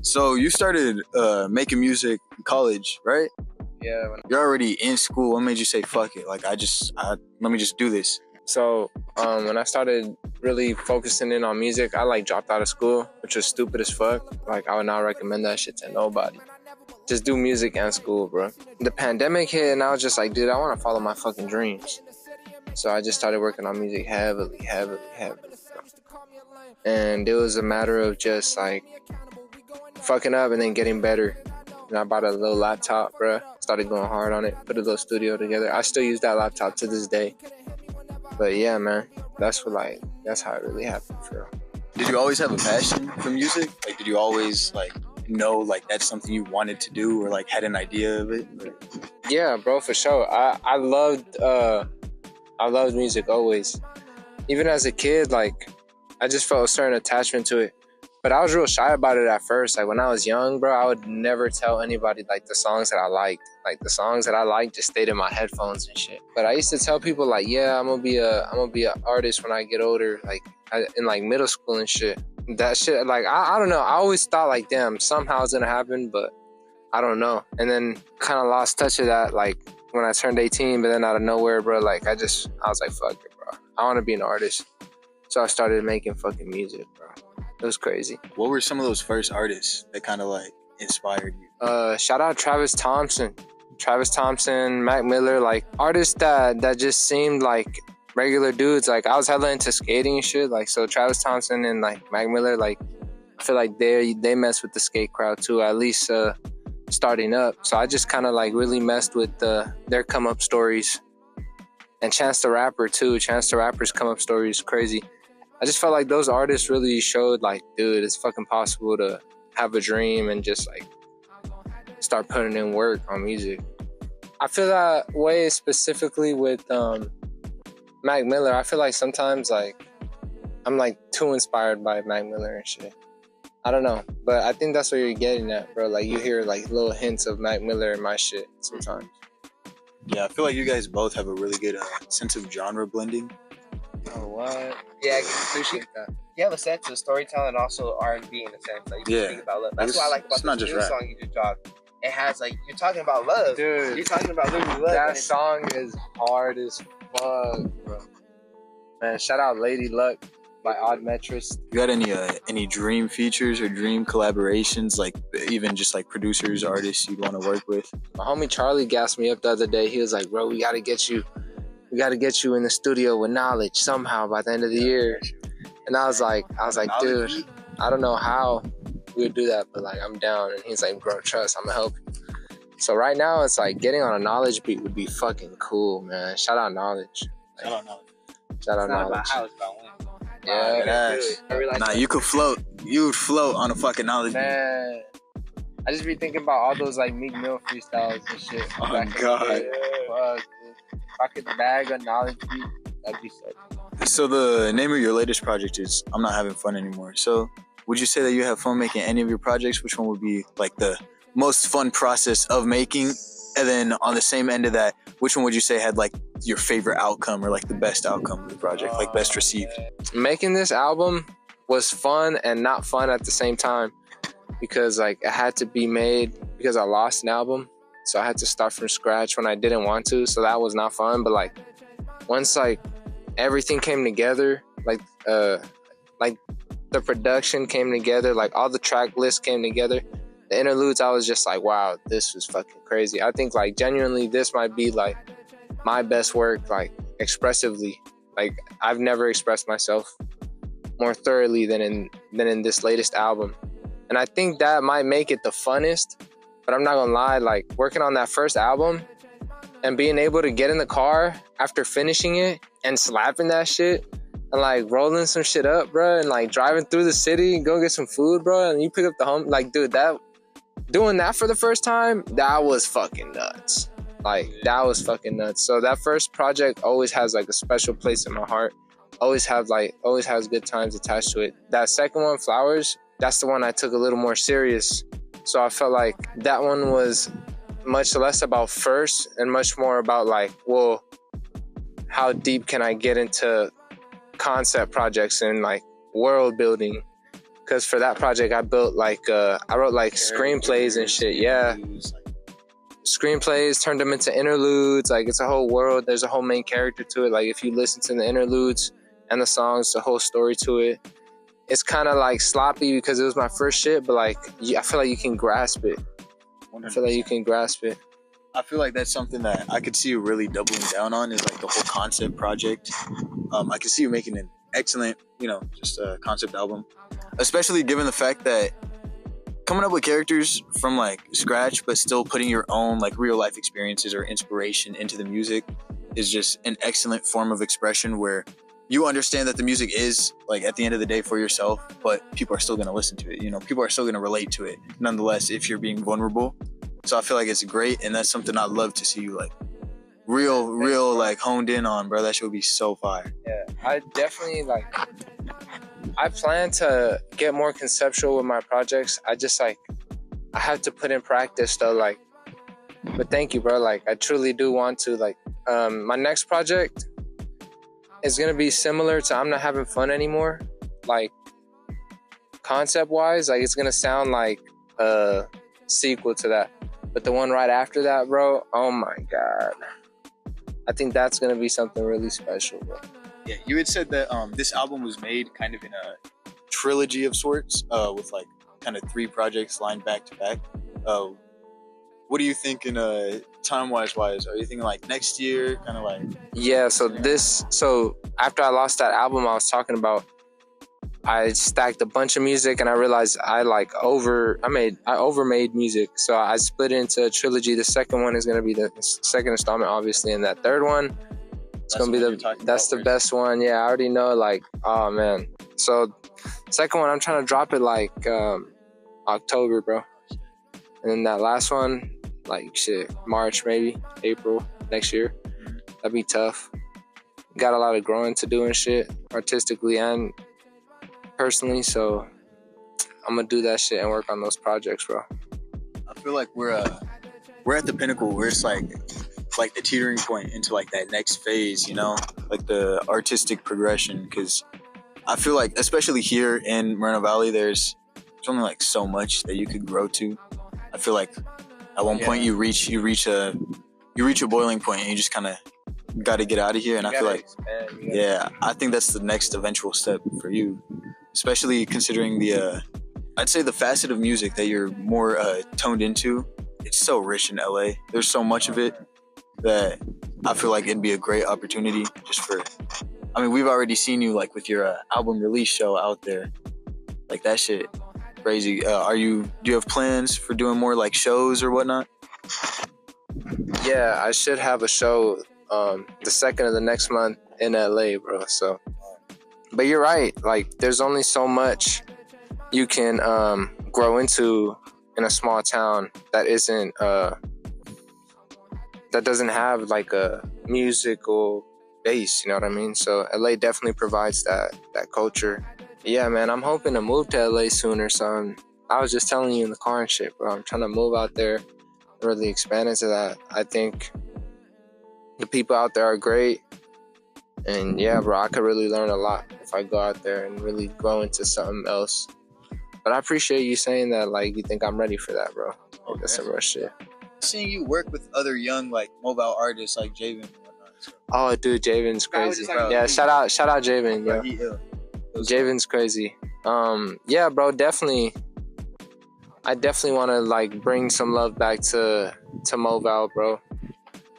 So you started making music in college, right? Yeah. You're already in school. What made you say fuck it? Like let me just do this. So when I started really focusing in on music, I like dropped out of school, which was stupid as fuck. Like I would not recommend that shit to nobody. Just do music and school, bro. The pandemic hit and I was just like, dude, I want to follow my fucking dreams. So I just started working on music heavily. And it was a matter of just like fucking up and then getting better. And I bought a little laptop, bro. Started going hard on it. Put a little studio together. I still use that laptop to this day. But yeah, man, that's how it really happened, for real. Did you always have a passion for music? Like, did you always know that's something you wanted to do, or had an idea of it? Yeah, bro, for sure. I loved music always. Even as a kid, I just felt a certain attachment to it. But I was real shy about it at first. Like when I was young, bro, I would never tell anybody the songs that I liked. Like the songs that I liked just stayed in my headphones and shit. But I used to tell people yeah, I'm gonna be an artist when I get older, in middle school and shit. That shit, I don't know. I always thought damn, somehow it's gonna happen, but I don't know. And then kind of lost touch of that when I turned 18. But then out of nowhere, bro, I was like, fuck it, bro. I want to be an artist. So I started making fucking music, bro. It was crazy. What were some of those first artists that kind of inspired you? Shout out Travis Thompson, Mac Miller, artists that just seemed like regular dudes. I was hella into skating and shit. So Travis Thompson and Mac Miller, I feel like they mess with the skate crowd too, at least starting up. So I just kind of really messed with their come up stories. And Chance the Rapper too. Chance the Rapper's come up story is crazy. I just felt like those artists really showed dude, it's fucking possible to have a dream and just start putting in work on music. I feel that way specifically with Mac Miller. I feel like sometimes I'm too inspired by Mac Miller and shit. I don't know, but I think that's what you're getting at, bro. You hear little hints of Mac Miller in my shit sometimes. Yeah, I feel like you guys both have a really good sense of genre blending. Oh, what? Yeah, I can appreciate that. You have a sense of storytelling and also R&B in a sense. You speak about love. That's what I like about this new song you just dropped. It has you're talking about love. Dude. You're talking about literally love. That song is hard as fuck, bro. Man, shout out Lady Luck by Odd Metrist. You got any dream features or dream collaborations, even just producers, artists you'd want to work with? My homie Charlie gassed me up the other day. He was like, bro, we gotta get you in the studio with Knowledge somehow by the end of the year. And I was like, dude, I don't know how we would do that, but I'm down. And he's like, bro, trust, I'm gonna help you. So right now it's getting on a Knowledge beat would be fucking cool, man. Shout out Knowledge. Shout out Knowledge. Shout out Knowledge. It's not about how, it's about when. Yeah, nah, you could float. You would float on a fucking Knowledge beat. Man, I just be thinking about all those Meek Mill freestyles and shit. Oh God. Fuck, if I could bag a Knowledge beat, that'd be sick. So the name of your latest project is I'm Not Having Fun Anymore. So would you say that you have fun making any of your projects? Which one would be the most fun process of making? And then on the same end of that, which one would you say had your favorite outcome or the best outcome of the project, best received? Making this album was fun and not fun at the same time because it had to be made because I lost an album. So I had to start from scratch when I didn't want to. So that was not fun. But once everything came together, the production came together, all the track lists came together. The interludes, I was just wow, this was fucking crazy. I think genuinely this might be my best work, expressively. I've never expressed myself more thoroughly than in this latest album. And I think that might make it the funnest. But I'm not gonna lie, working on that first album and being able to get in the car after finishing it and slapping that shit and rolling some shit up, bro, and driving through the city and go get some food, bro, and you pick up the home, dude, doing that for the first time, that was fucking nuts. That was fucking nuts. So that first project always has a special place in my heart. Always has good times attached to it. That second one, Flowers, that's the one I took a little more serious. So I felt that one was much less about first and much more about well, how deep can I get into concept projects and world building? Because for that project, I built like I wrote like screenplays and shit. Yeah, screenplays, turned them into interludes. Like it's a whole world. There's a whole main character to it. Like if you listen to the interludes and the songs, the whole story to it. It's kind of like sloppy because it was my first shit, but like I feel like you can grasp it. 100%. I feel like you can grasp it. I feel like that's something that I could see you really doubling down on is like the whole concept project. I could see you making an excellent, just a concept album, especially given the fact that coming up with characters from like scratch, but still putting your own like real life experiences or inspiration into the music is just an excellent form of expression where you understand that the music is like at the end of the day for yourself, but people are still going to listen to it. People are still going to relate to it nonetheless if you're being vulnerable. So I feel like it's great, and that's something I'd love to see you like real like honed in on, bro. That shit would be so fire. Yeah, I definitely like. I plan to get more conceptual with my projects. I just like I have to put in practice though. Like, but thank you, bro. Like I truly do want to like. My next project is gonna be similar to I'm Not Having Fun Anymore. Like concept wise, like it's gonna sound like a sequel to that. But the one right after that, bro, oh my God. I think that's going to be something really special, bro. Yeah, you had said that this album was made kind of in a trilogy of sorts with like kind of 3 projects lined back to back. What are you thinking time-wise? Are you thinking like next year? Kind of like... Yeah, so after I lost that album I was talking about, I stacked a bunch of music and I realized I overmade music. So I split it into a trilogy. The second one is going to be the second installment, obviously. And that third one, it's going to be the best one. Yeah, I already know, like, oh man. So second one, I'm trying to drop it like October, bro. And then that last one, like shit, March, maybe April next year. That'd be tough. Got a lot of growing to do and shit, artistically and personally, so I'm gonna do that shit and work on those projects, bro. I feel like we're at the pinnacle where it's like the teetering point into like that next phase, like the artistic progression. Because I feel like, especially here in Moreno Valley, there's only like so much that you could grow to. I feel like at one point you reach a boiling point and you just kind of got to get out of here. And I feel like I think that's the next eventual step for you. Especially considering I'd say the facet of music that you're more toned into. It's so rich in LA. There's so much of it that I feel like it'd be a great opportunity we've already seen you like with your album release show out there. Like that shit, crazy. Do you have plans for doing more like shows or whatnot? Yeah, I should have a show the 2nd of the next month in LA, bro. So. But you're right, like there's only so much you can grow into in a small town that doesn't have like a musical base, you know what I mean? So LA definitely provides that culture. Yeah, man, I'm hoping to move to LA soon or something. I was just telling you in the car and shit, bro. I'm trying to move out there and really expand into that. I think the people out there are great. And yeah, bro, I could really learn a lot if I go out there and really grow into something else. But I appreciate you saying that, like, you think I'm ready for that, bro. Okay. That's some real shit. Seeing you work with other young, like, mobile artists like H.E.Z.Y and whatnot. So. Oh, dude, H.E.Z.Y's crazy. Yeah, shout out H.E.Z.Y, yo. H.E.Z.Y's crazy. Yeah, bro, definitely. I definitely want to, like, bring some love back to Mobile, bro.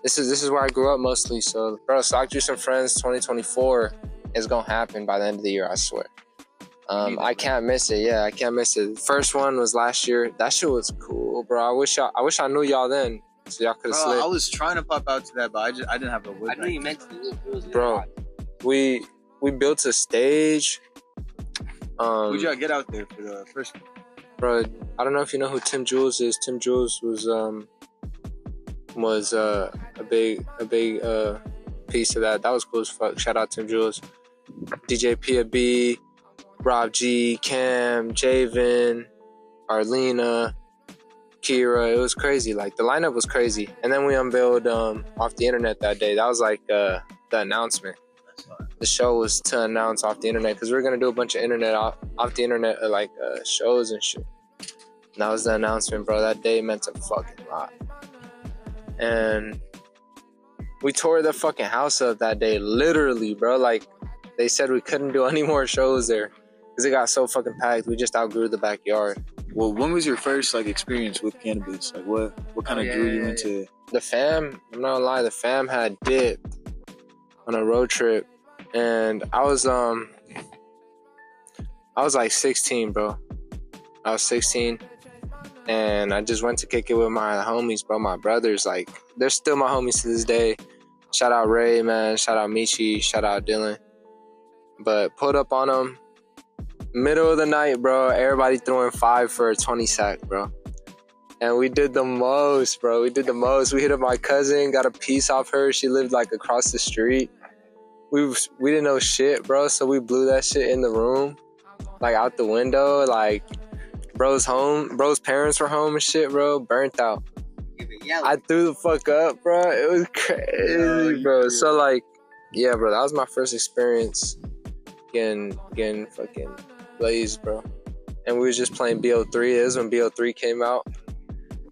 This is where I grew up mostly. So, bro, Sockjus and Friends 2024 is gonna happen by the end of the year, I swear. I can't miss it. Yeah, I can't miss it. First one was last year. That shit was cool, bro. I wish I knew y'all then, so y'all could have slid. I was trying to pop out to that, but I didn't have a wood. I knew you meant to. Bro, we built a stage. Who'd y'all get out there for the first one? Bro, I don't know if you know who Tim Jules is. Tim Jules was a big piece of that. That was cool as fuck. Shout out Tim Jules, DJ B.A.D, Rob G, Cam, Javen, Arlena, Kira. It was crazy. Like the lineup was crazy. And then we unveiled off the internet that day. That was like the announcement. the show was to announce off the internet, because we were gonna do a bunch of internet off the internet, shows and shit. And that was the announcement, bro. That day meant a fucking lot. And we tore the fucking house up that day, literally, bro. Like, they said we couldn't do any more shows there because it got so fucking packed. We just outgrew the backyard. Well, when was your first like experience with cannabis? Like, what kind of drew you into? The fam, I'm not gonna lie, the fam had dipped on a road trip, and I was like 16, bro. I was 16, and I just went to kick it with my homies, bro. My brothers, like, they're still my homies to this day. Shout out Ray, man. Shout out Michi. Shout out Dylan. But pulled up on them, middle of the night, bro. Everybody throwing 5 for a 20 sack, bro. And we did the most, bro. We did the most. We hit up my cousin, got a piece off her. She lived like across the street. We didn't know shit, bro. So we blew that shit in the room, like out the window. Like, bro's home. Bro's parents were home and shit, bro. Burnt out. I threw the fuck up, bro. It was crazy, bro. So like, yeah, bro. That was my first experience getting fucking blazed, bro. And we was just playing B.O.3. It was when B.O.3 came out.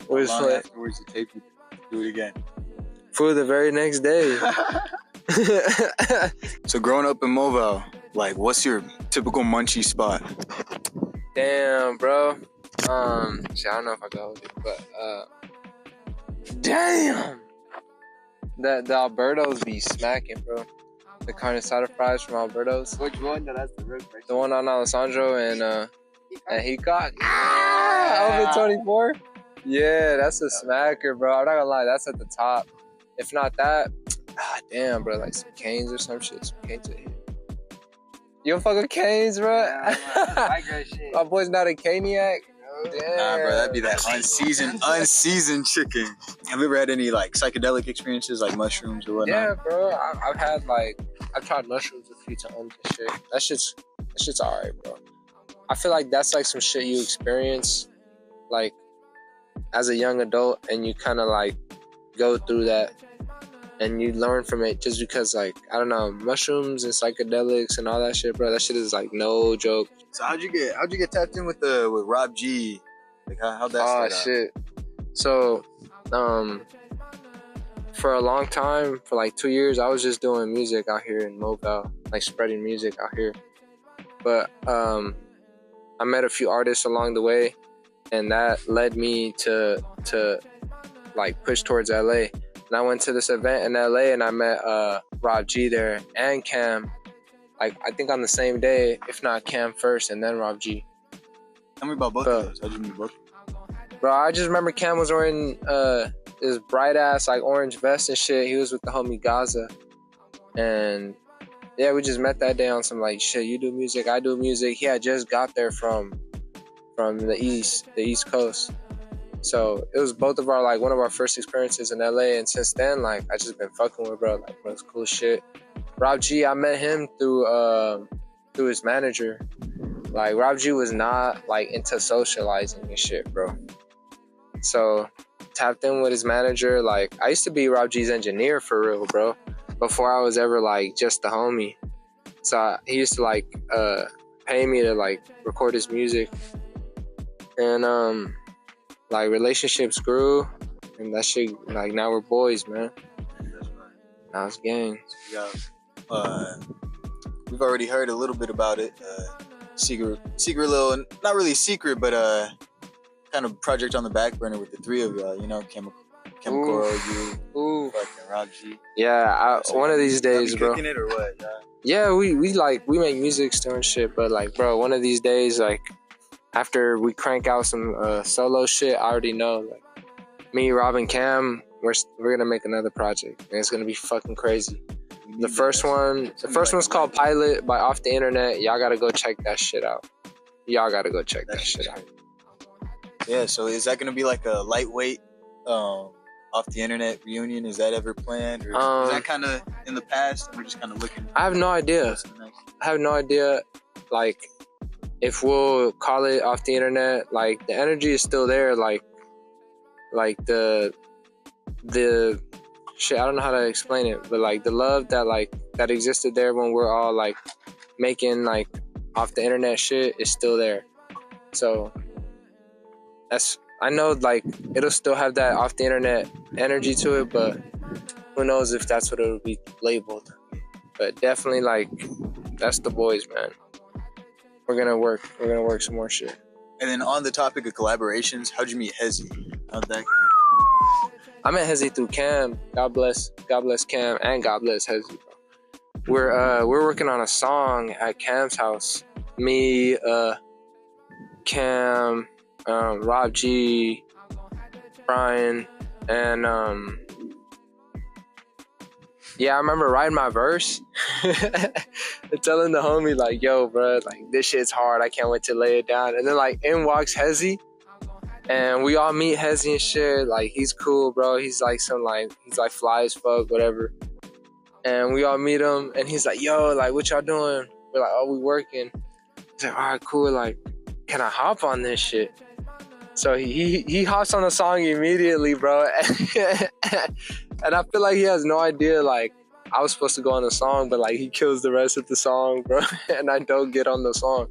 We was playing. Afterwards, the tape, do it again. For the very next day. So growing up in Mobile, like, what's your typical munchie spot? Damn, bro. Shit, I don't know if I can hold it, but damn. The Albertos be smacking, bro. The carne asada fries from Albertos. Which one? No, that's the real question. The one on Alessandro and H.E.Z.Y. Over 24. Yeah, that's a smacker, bro. I'm not gonna lie, that's at the top. If not that, damn, bro, like some Canes or some shit. Some Canes are here. You don't fuck with Canes, bro? I got shit. My boy's not a Caniac. Damn. Nah, bro, that'd be that unseasoned chicken. Have you ever had any like psychedelic experiences, like mushrooms or whatnot? Yeah, bro. I've tried mushrooms a few times and shit. That shit's alright, bro. I feel like that's like some shit you experience, like, as a young adult, and you kind of like go through that and you learn from it, just because, like, I don't know, mushrooms and psychedelics and all that shit, bro. That shit is like no joke. So how'd you get tapped in with Rob G? Like, how'd that start out? Shit. So, for a long time, for like 2 years, I was just doing music out here in Mobile, like spreading music out here. But I met a few artists along the way, and that led me to like push towards LA. And I went to this event in LA, and I met Rob G there and Cam, like, I think on the same day, if not Cam first and then Rob G. Tell me about both of those. How'd you meet both? Bro, I just remember Cam was wearing this bright ass like orange vest and shit. He was with the homie Gaza, and yeah, we just met that day on some like, shit, you do music, I do music. He had just got there from the East Coast. So it was both of our, like, one of our first experiences in LA, and since then, like, I just been fucking with, bro. Like, bro, it's cool shit. Rob G, I met him through his manager. Like, Rob G was not like into socializing and shit, bro. So tapped in with his manager. Like, I used to be Rob G's engineer for real, bro, before I was ever like just the homie. So he used to like pay me to like record his music, and like relationships grew, and that shit, like, now we're boys, man. That's right. Now it's gang. So we've already heard a little bit about it. Secret little, not really secret, but kind of project on the back burner with the three of y'all. You know, Chemical, you, fucking Rob G. Yeah, one of these days, bro. Cooking it or what? Yeah, we make music still and shit, but like, bro, one of these days, like, after we crank out some solo shit, I already know, like, me, Rob, and Cam, we're gonna make another project, and it's gonna be fucking crazy. The first one's called Pilot by Off the Internet. Y'all gotta go check that shit out. Yeah, so is that gonna be like a lightweight Off the Internet reunion? Is that ever planned, or is that kind of in the past and we're just kind of looking? I have no idea. Like, if we'll call it Off the Internet, like, the energy is still there, like the shit, I don't know how to explain it, but like the love that like that existed there when we're all like making like off the internet shit is still there. So I know like it'll still have that off the internet energy to it, but who knows if that's what it'll be labeled. But definitely like that's the boys, man. We're gonna work some more shit. And then on the topic of collaborations, how'd you meet H.E.Z.Y? How'd that? I met H.E.Z.Y through Cam. God bless Cam and God bless H.E.Z.Y. We're working on a song at Cam's house. Me, Cam, Rob G, Brian, and yeah, I remember writing my verse and telling the homie like, "Yo, bro, like this shit's hard. I can't wait to lay it down." And then like in walks H.E.Z.Y, and we all meet H.E.Z.Y and shit. Like he's cool, bro. He's like he's like fly as fuck, whatever. And we all meet him, and he's like, "Yo, like what y'all doing?" We're like, "Oh, we working." He's like, "All right, cool. Like, can I hop on this shit?" So he hops on the song immediately, bro. And I feel like he has no idea, like, I was supposed to go on the song, but, like, he kills the rest of the song, bro. And I don't get on the song.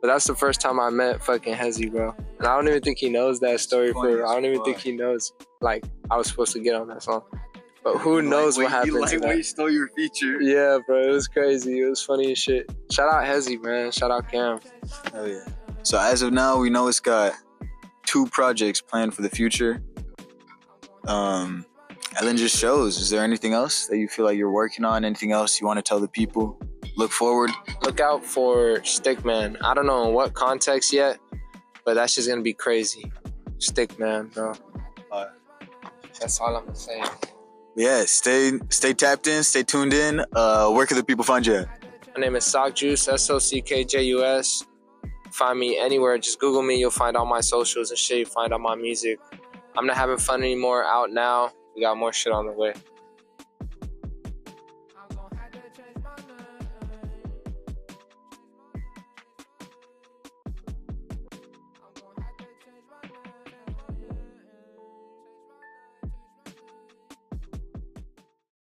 But that's the first time I met fucking H.E.Z.Y, bro. And I don't even think he knows that story for real. I don't even think he knows, like, I was supposed to get on that song. But who knows what happened to that. You lightweight stole your feature. Yeah, bro. It was crazy. It was funny as shit. Shout out H.E.Z.Y, man. Shout out Cam. Oh, yeah. So as of now, we know it's got 2 projects planned for the future. And then just shows. Is there anything else that you feel like you're working on? Anything else you want to tell the people? Look forward. Look out for Stickman. I don't know in what context yet, but that's just gonna be crazy. Stickman, bro. That's all I'm gonna say. Yeah, stay tapped in, stay tuned in. Where can the people find you at? My name is Sockjus, Sockjus. Find me anywhere. Just Google me. You'll find all my socials and shit. You'll find all my music. I'm not having fun anymore. Out now. We got more shit on the way.